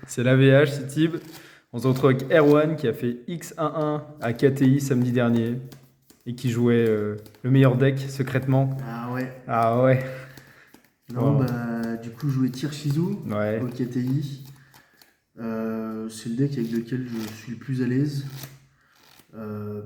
C'est l'AVH, c'est Tib. On se retrouve avec Erwan qui a fait X11 à KTI samedi dernier et qui jouait le meilleur deck secrètement. Ah ouais. Ah ouais. Non, Wow. bah, du coup, je jouais Tir Shizu Ouais. au KTI. C'est le deck avec lequel je suis le plus à l'aise.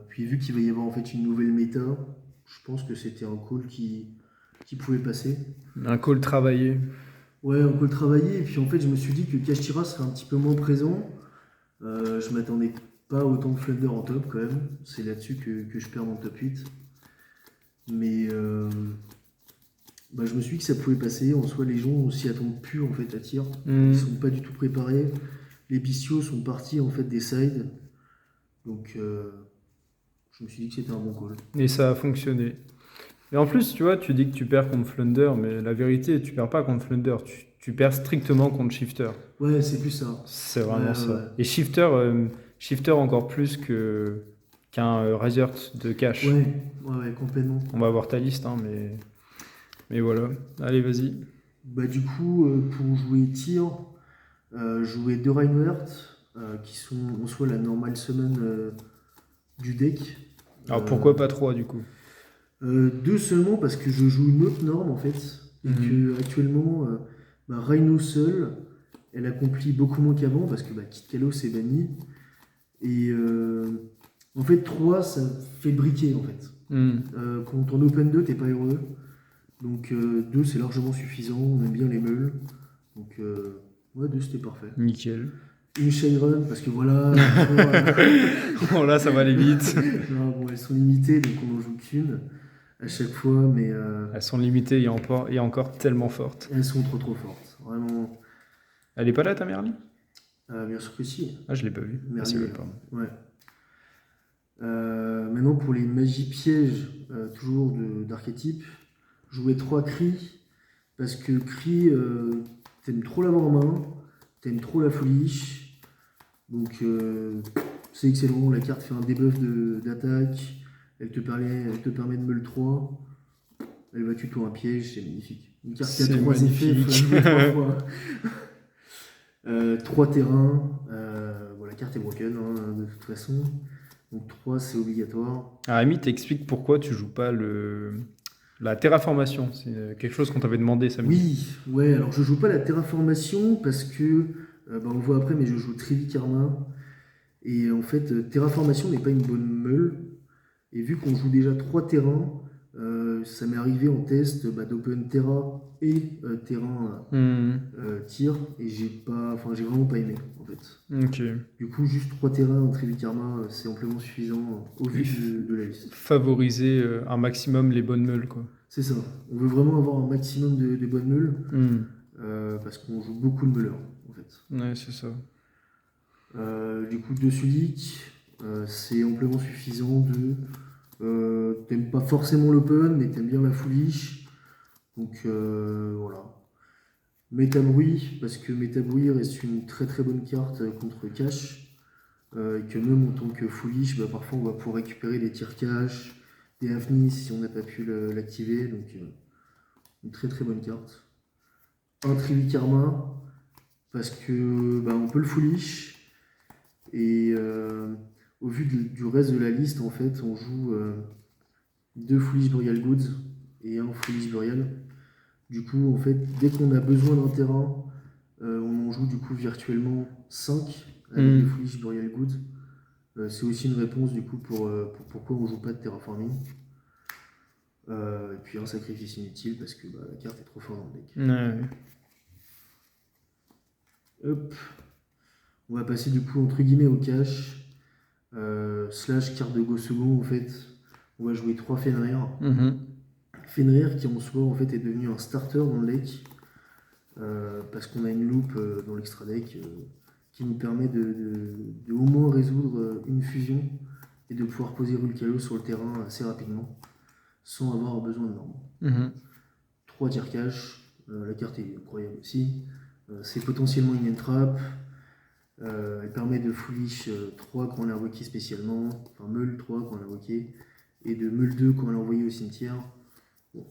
Puis, vu qu'il va y avoir en fait une nouvelle méta, je pense que c'était un call qui pouvait passer. Un call travaillé. Ouais, on peut le travailler. Et puis, en fait, je me suis dit que Kashtira serait un petit peu moins présent. Je m'attendais pas autant de Flunder en top quand même. C'est là-dessus que je perds mon top 8. Mais bah, je me suis dit que ça pouvait passer. En soi, les gens s'y attendent plus en fait à tir. Ils sont pas du tout préparés. Les bestiaux sont partis en fait des sides. Donc je me suis dit que c'était un bon call. Et ça a fonctionné. Et en plus, tu vois, tu dis que tu perds contre Flunder, mais la vérité, tu perds pas contre Flunder. Tu perds strictement contre Shifter. Ouais, c'est plus ça. C'est vraiment Ouais, ça. ouais. Et Shifter encore plus qu'un Razor de cash. Ouais, complètement. On va voir ta liste, hein, mais voilà. Allez, vas-y. Bah, du coup, pour jouer tir, je jouais deux Reinhardt, qui sont en soi la normal summon du deck. Alors pourquoi pas 3 du coup? Deux seulement parce que je joue une autre norme en fait. Et que actuellement, bah, Rhino seul, elle accomplit beaucoup moins qu'avant parce que bah, Kit Kalos est banni. Et en fait, 3 ça fait briquer en fait. Quand on open 2, t'es pas heureux. Donc 2 c'est largement suffisant, on aime bien les meules. Donc ouais, 2 c'était parfait. Nickel. Une Shyron parce que voilà. Bon là ça va aller vite. Non, bon, elles sont limitées donc on n'en joue qu'une à chaque fois, mais Elles sont limitées et encore tellement fortes. elles sont trop fortes. Vraiment. Elle est pas là ta Merly? Bien sûr que si. Ah je l'ai pas vue. Ah, Merly, c'est vrai, pardon. ouais. Maintenant pour les magies pièges, toujours d'archétype, jouer 3 cris, parce que cri, t'aimes trop l'avoir en main, t'aimes trop la foolish, donc c'est excellent, la carte fait un debuff d'attaque, elle te permet de meule 3, elle va tuto un piège, c'est magnifique. Une carte qui a C'est 3 effets, il faut la jouer 3 fois. 3 terrains, bon, la carte est broken hein, de toute façon. Donc 3 c'est obligatoire. Rémi, t'expliques pourquoi tu joues pas la terraformation. C'est quelque chose qu'on t'avait demandé samedi. Oui, ouais, alors je joue pas la terraformation parce que, bah, on le voit après, mais je joue Trivi Karma. Et en fait, terraformation n'est pas une bonne meule. Et vu qu'on joue déjà 3 terrains, ça m'est arrivé en test bah, d'open terra et terrain tir. Et j'ai vraiment pas aimé en fait. Ok. Du coup, juste 3 terrains en Trivi Karma, c'est amplement suffisant au vu de la liste. Favoriser un maximum les bonnes meules quoi. C'est ça. On veut vraiment avoir un maximum de bonnes meules. Parce qu'on joue beaucoup de meuleurs en fait. Ouais, c'est ça. Du coup, de Sulik, c'est amplement suffisant t'aimes pas forcément l'open, mais t'aimes bien la foolish. Donc voilà. Métabruit, parce que Métabruit reste une très bonne carte contre cash. Et que même en tant que foolish, bah, parfois on va pouvoir récupérer des tirs cash, des Afnis si on n'a pas pu l'activer. Donc une très bonne carte. Un Trivi Karma, parce que bah, on peut le foolish. Et au vu du reste de la liste, en fait, on joue 2 Foolish Burial Goods et un Foolish Burial. Du coup, en fait, dès qu'on a besoin d'un terrain, on en joue du coup virtuellement 5 avec des Foolish Burial Goods. C'est aussi une réponse du coup pour pourquoi on joue pas de terraforming. Et puis un sacrifice inutile parce que bah, la carte est trop forte dans le deck. Ouais. Hop. On va passer du coup entre guillemets au cash. Slash carte de go second en fait. On va jouer 3 Fenrir. Fenrir qui en soi en fait est devenu un starter dans le deck. Parce qu'on a une loupe dans l'extra deck qui nous permet de au moins résoudre une fusion et de pouvoir poser Rulcalo sur le terrain assez rapidement sans avoir besoin de normes. 3 tiers cash, la carte est incroyable aussi. C'est potentiellement une trap. Elle permet de foolish 3 quand on l'a invoqué spécialement, enfin meule 3 quand on l'a invoqué, et de meule 2 quand on l'a envoyé au cimetière. Bon,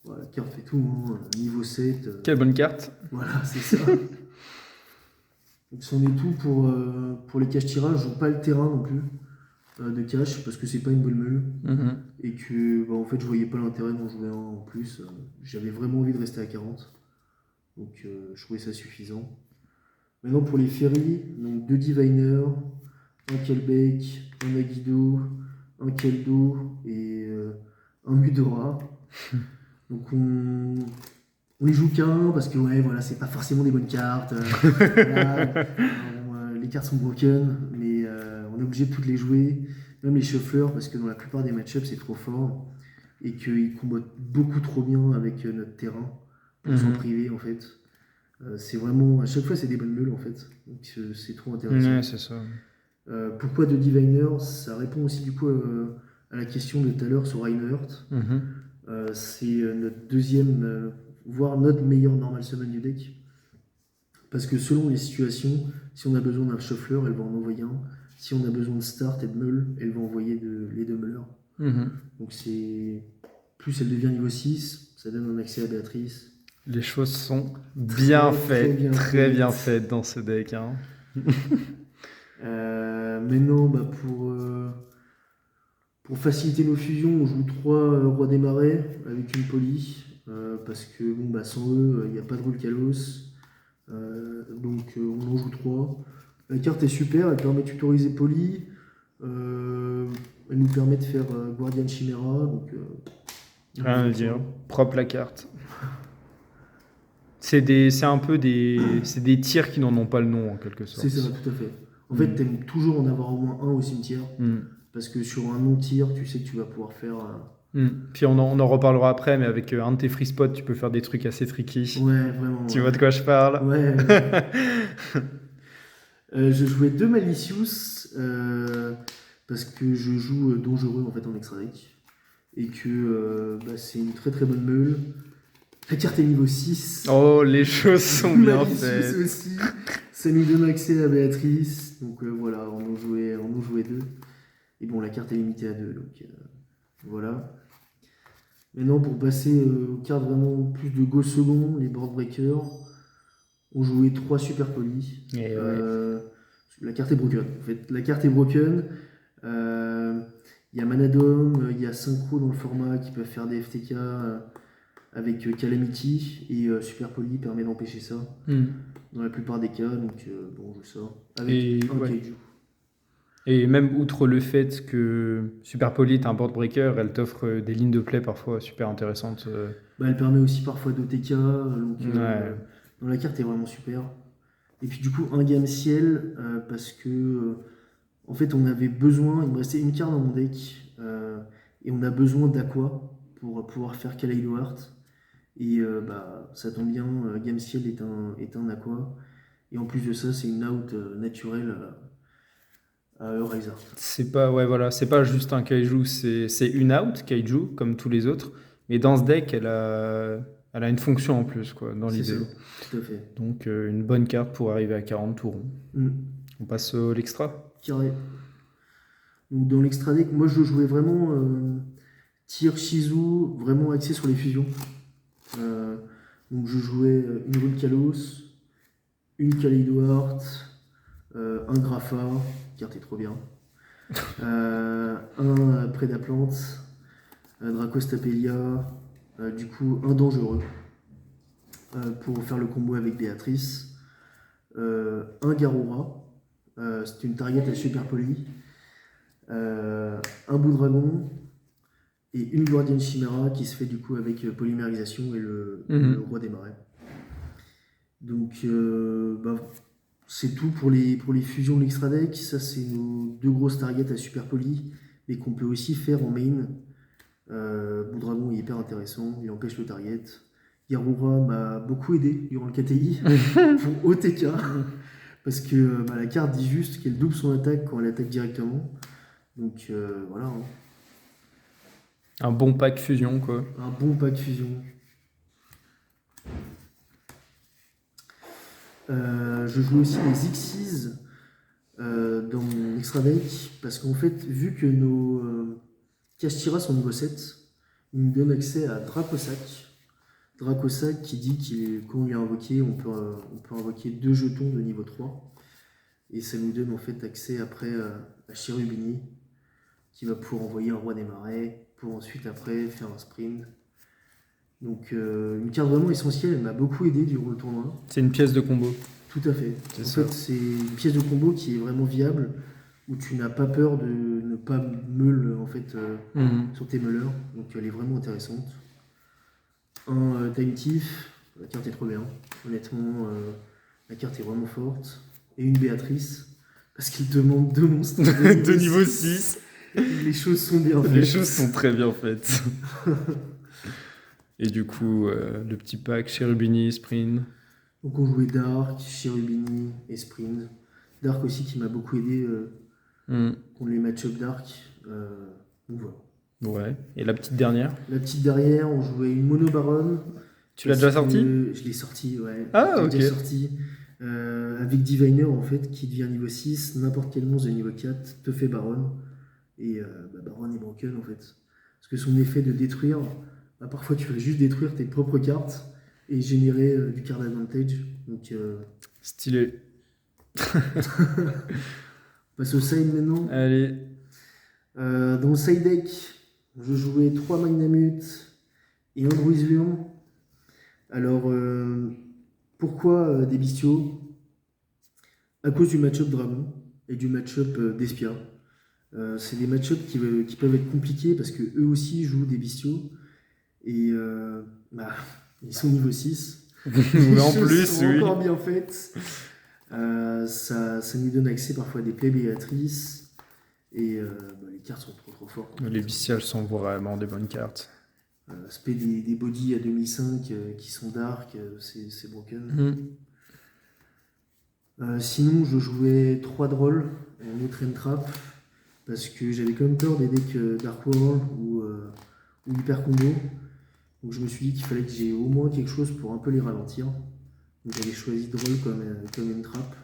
voilà, la carte fait tout, hein. Niveau 7. Quelle bonne carte. Voilà, c'est ça. Donc c'en est tout pour les caches tirages. Je joue pas le terrain non plus de cache parce que c'est pas une bonne meule Mhm. et que en fait je voyais pas l'intérêt d'en jouer un en plus. J'avais vraiment envie de rester à 40. Donc je trouvais ça suffisant. Maintenant pour les ferries, donc 2 Diviner, un Kelbeck, un Aguido, un Keldo et un Mudora. Donc on les joue qu'un parce que ouais voilà c'est pas forcément des bonnes cartes. Voilà, les cartes sont broken, mais on est obligé de toutes les jouer. Même les shuffleurs parce que dans la plupart des match-ups c'est trop fort et qu'ils combattent beaucoup trop bien avec notre terrain pour s'en Mhm. priver en fait. C'est vraiment à chaque fois c'est des bonnes meules en fait. Donc c'est trop Ouais, intéressant. c'est ça. Pourquoi de Diviner? Ça répond aussi du coup à la question de tout à l'heure sur Reinhardt. Mhm. C'est notre deuxième, voire notre meilleur normal summon du deck. Parce que selon les situations, si on a besoin d'un shuffler, elle va en envoyer un. Si on a besoin de start et de meule, elle va envoyer les deux meuleurs. Mhm. Donc c'est. Plus elle devient niveau 6, ça donne un accès à Béatrice. Les choses sont bien Très faites, bien très bien faites. faites dans ce deck, hein. Maintenant, pour faciliter nos fusions, on joue 3 rois des marais avec une poly. Parce que bon, sans eux, il n'y a pas de rôle Kalos. Donc on en joue 3. La carte est super, elle permet de tutoriser Poly. Elle nous permet de faire Guardian Chimera. Donc on Rien à joue dire. 3. Propre la carte. C'est un peu c'est des tirs qui n'en ont pas le nom en quelque C'est ça, sorte. tout à fait. En fait, Mm. t'aimes toujours en avoir au moins un au cimetière. Mm. Parce que sur un non-tir, tu sais que tu vas pouvoir faire. Mm. Puis on en reparlera après, mais avec un de tes free spots, tu peux faire des trucs assez tricky. Ouais, vraiment. Tu vois de quoi je parle? Ouais. Je jouais 2 Malicious. Parce que je joue dangereux en fait en extra deck. Et que c'est une très très bonne meule. La carte est niveau 6. Oh, les choses sont bien Malicious faites. aussi. Ça nous donne accès à Béatrice. Donc voilà, on en jouait 2. Et bon, la carte est limitée à 2. Donc voilà. Maintenant, pour passer aux cartes vraiment plus de go second, les board breakers, on jouait 3 super polis. Et ouais. La carte est broken. En fait, la carte est broken. Il y a Manadom, il y a Synchro dans le format qui peuvent faire des FTK avec Calamity et Super Poly permet d'empêcher ça Mm. dans la plupart des cas. Donc bon, on joue ça avec Et un ouais. Kaiju. Et même outre le fait que Super Poly est un board breaker, elle t'offre des lignes de play parfois super intéressantes. Elle permet aussi parfois d'OTK. Donc Ouais. dans la carte est vraiment super. Et puis du coup, un game ciel parce que en fait on avait besoin, il me restait une carte dans mon deck et on a besoin d'Aqua pour pouvoir faire Kaleido Heart. Et ça tombe bien, Game Ciel est un Aqua. Et en plus de ça, c'est une out naturelle à Eraser. C'est pas, ouais, voilà, c'est pas juste un kaiju, c'est une out kaiju comme tous les autres, mais dans ce deck, elle a une fonction en plus, quoi, dans C'est ça, l'idée. tout à fait. Donc, une bonne carte pour arriver à 40 tours. Mm, On passe au l'extra. carré. Donc dans l'extra deck, moi je jouais vraiment tir Shizu, vraiment axé sur les fusions. Euh, donc je jouais une Rune Kalos, une Kaleido Heart, un Grapha, carte est trop bien. Un Prédaplante, Dracostapelia, du coup un dangereux pour faire le combo avec Béatrice, un Garura, c'est une target à super poly, un bout dragon et une Guardian Chimera qui se fait du coup avec polymérisation et le roi des marais. Donc c'est tout pour les fusions de l'extra deck. Ça c'est nos 2 grosses targets à super poly, mais qu'on peut aussi faire en main. Boudragon est hyper intéressant, il empêche le target. Yarura m'a beaucoup aidé durant le KTI pour OTK, parce que la carte dit juste qu'elle double son attaque quand elle attaque directement. Donc voilà, hein. Un bon pack fusion, quoi. Un bon pack fusion. Je joue aussi les Xyz dans mon extra deck, parce qu'en fait, vu que nos Kashtira sont niveau 7, il me donne accès à Dracosac. Dracosac qui dit qu'on lui a invoqué, on peut invoquer 2 jetons de niveau 3. Et ça nous donne en fait accès après à Cherubini, qui va pouvoir envoyer un roi des marais, pour ensuite après faire un sprint. Donc une carte vraiment essentielle, elle m'a beaucoup aidé durant le tournoi. C'est une pièce de combo. Tout à fait. C'est En ça. fait, c'est une pièce de combo qui est vraiment viable, où tu n'as pas peur de ne pas meule en fait Mhm. sur tes meuleurs. Donc elle est vraiment intéressante. Un Time Thief, la carte est trop bien. Honnêtement, la carte est vraiment forte. Et une Béatrice, parce qu'il demande 2 monstres De niveau 6. Les choses sont bien faites. Les choses sont très bien faites. Et du coup, le petit pack Cherubini, Sprint. Donc on jouait Dark, Cherubini et Sprint. Dark aussi qui m'a beaucoup aidé contre les match-up Dark. Donc voilà. Ouais. Et la petite dernière? La petite derrière, on jouait une mono baronne. Tu l'as déjà Parce sorti? que Je l'ai sorti, ouais. Ah, Je l'ai ok. déjà sorti. Avec Diviner en fait, qui devient niveau 6. N'importe quel monstre de niveau 4 te fait baronne. Et baronne est broken en fait. Parce que son effet de détruire, parfois tu vas juste détruire tes propres cartes et générer du card advantage. Donc Stylé. on passe au side maintenant. Allez. Dans le side deck, je jouais 3 Magnamut et un Bruisure. Alors, pourquoi des bestiaux? À cause du match-up Dragon et du match-up Despia. C'est des match-ups qui peuvent être compliqués parce que eux aussi jouent des bestiaux. Et ils sont niveau 6. Mais en plus, sont oui. encore bien faites. Ça nous donne accès parfois à des plays Béatrice. Et les cartes sont trop fortes. Les bestiales sont vraiment des bonnes cartes. Aspect des bodies à 2005 qui sont dark, c'est broken. Sinon, je jouais 3 drôles en autre trap parce que j'avais quand même peur des decks Dark World ou Hyper Combo. Donc je me suis dit qu'il fallait que j'ai au moins quelque chose pour un peu les ralentir. Donc j'avais choisi drôle comme une trappe.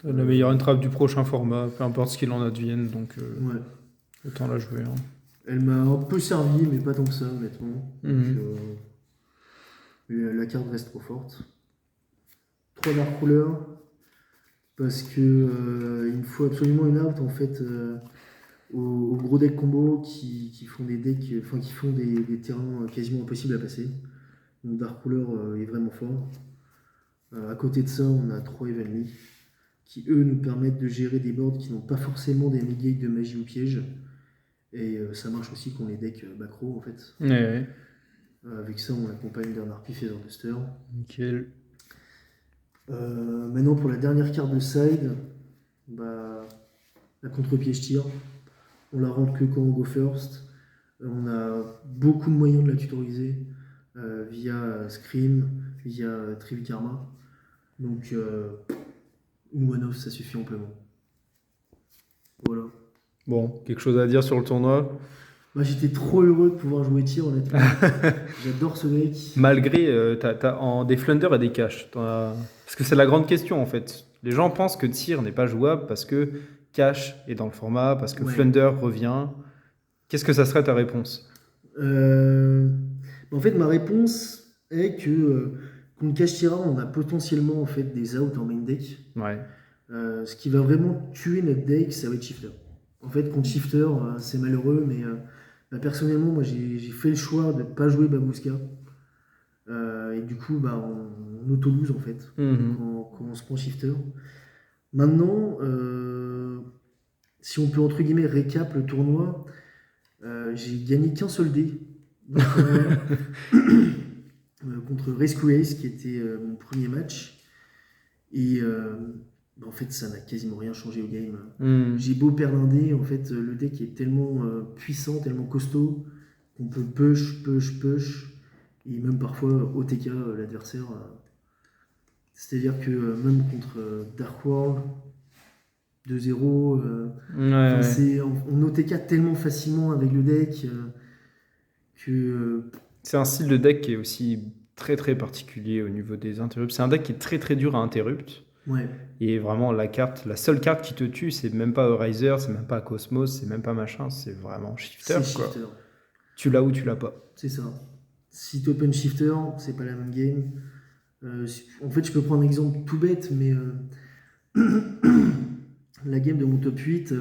La meilleure entrave du prochain format, peu importe ce qu'il en advienne, donc Ouais. autant la jouer. Hein. Elle m'a un peu servi, mais pas tant que ça, honnêtement. Donc, mais la carte reste trop forte. 3 Dark Couleurs, parce que il me faut absolument une out en fait aux gros decks combo qui font des decks, enfin qui font des terrains quasiment impossibles à passer. Donc Dark Couleur est vraiment fort. À côté de ça, on a 3 Evenly qui eux nous permettent de gérer des boards qui n'ont pas forcément des negates de magie ou piège. Et ça marche aussi contre les decks backrow en fait. Ouais. Avec ça, on accompagne Bernard P. Featherduster. Nickel. Maintenant, pour la dernière carte de side, la contre-piège tir. On la rentre que quand on go first. On a beaucoup de moyens de la tutoriser via Scream, via Trivi Karma. Donc, une one-off, ça suffit amplement. Voilà. Bon, quelque chose à dire sur le tournoi? J'étais trop heureux de pouvoir jouer tir, honnêtement. J'adore ce deck. Malgré, t'as en des Flunder et des caches. Parce que c'est la grande question en fait. Les gens pensent que tir n'est pas jouable parce que cache est dans le format, parce que Ouais. Flunder revient. Qu'est-ce que ça serait ta réponse? En fait, ma réponse est que contre Kashtira, on a potentiellement en fait des outs en main deck. Ouais. Ce qui va vraiment tuer notre deck, ça va être Shifter. En fait, contre Shifter, c'est malheureux, mais personnellement, moi j'ai fait le choix de ne pas jouer Babouska. Et du coup, on auto-lose en fait quand on se prend Shifter. Maintenant, si on peut entre guillemets récap le tournoi, j'ai gagné qu'un seul dé contre Rescue Ace qui était mon premier match. Et en fait, ça n'a quasiment rien changé au game. J'ai beau perdre un dé, en fait, le deck est tellement puissant, tellement costaud qu'on peut push. Et même parfois, OTK, l'adversaire. C'est-à-dire que même contre Dark World, 2-0, on OTK tellement facilement avec le deck que. C'est un style de deck qui est aussi très très particulier au niveau des interrupts. C'est un deck qui est très très dur à interrupt. Ouais. Et vraiment, la seule carte qui te tue, c'est même pas Riser, c'est même pas Cosmos, c'est même pas machin, c'est vraiment Shifter. C'est quoi. Shifter. Tu l'as ou tu l'as pas. C'est ça. Si tu open Shifter, c'est pas la même game. En fait, je peux prendre un exemple tout bête, mais La game de mon top 8,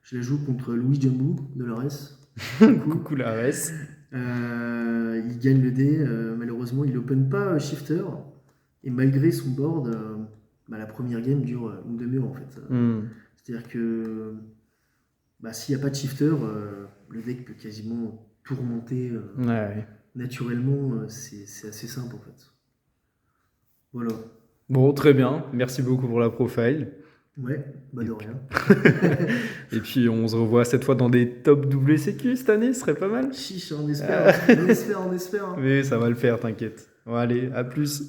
je la joue contre Louis Jumbo de l'Ores. Du coup, Coucou la RS. il gagne le dé. Malheureusement, il open pas shifter. Et malgré son board, la première game dure une demi-heure en fait. C'est-à-dire que s'il n'y a pas de shifter, le deck peut quasiment tout remonter Ouais. naturellement. C'est assez simple en fait. Voilà. Bon, très bien. Merci beaucoup pour la profile. Ouais, de rien. Et puis, on se revoit cette fois dans des top WCQ cette année, ce serait pas mal. Chiche, on espère. On espère. Mais ça va le faire, t'inquiète. Bon, allez, à plus.